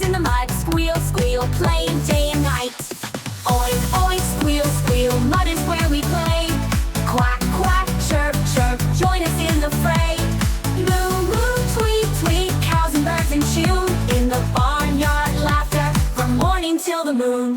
in the mud, squeal, squeal, playing day and night. Oink, oink, squeal, squeal, mud is where we play. Quack, quack, chirp, chirp, join us in the fray. Moo, moo, tweet, tweet, cows and birds in tune. In the barnyard, laughter from morning till the moon.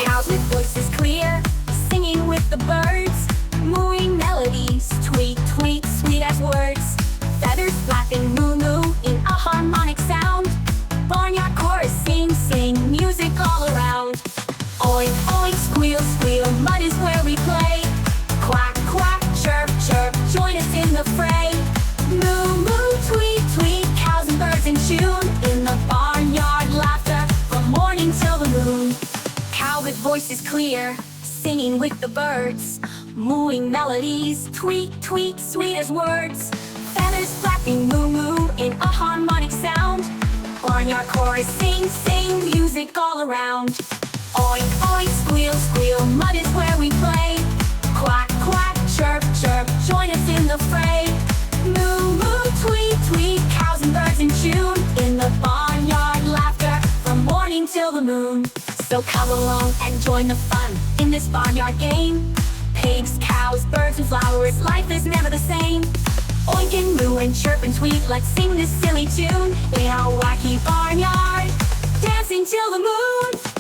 Cows with voices clear, singing with the birds. Mooing melodies, tweet, tweet, sweet as words. Feathers flapping, moo, moo, in a harmonic sound. Barnyard chorus, sing, sing, music all around. Oink, oink, squeal, squeal, mud is where we play. Quack, quack, chirp, chirp, join us in the fray. Moo, moo, tweet, tweet, cows and birds in tune. In the barnyard, laughter from morning till the moon. Cow with voices clear, singing with the birds. Mooing melodies, tweet, tweet, sweet as words. Feathers flapping, moo, moo, in a harmonic sound. Barnyard chorus, sing, sing, music all around. Oink, oink, squeal, squeal, mud is where we play. Quack, quack, chirp, chirp, join us in the fray. Moo, moo, tweet, tweet, cows and birds in tune. In the barnyard, laughter from morning till the moon. So come along and join the fun in this barnyard game. Pigs, cows, birds and flowers, life is never the same. Oink and moo and chirp and tweet, let's sing this silly tune. In our wacky barnyard, dancing till the moon.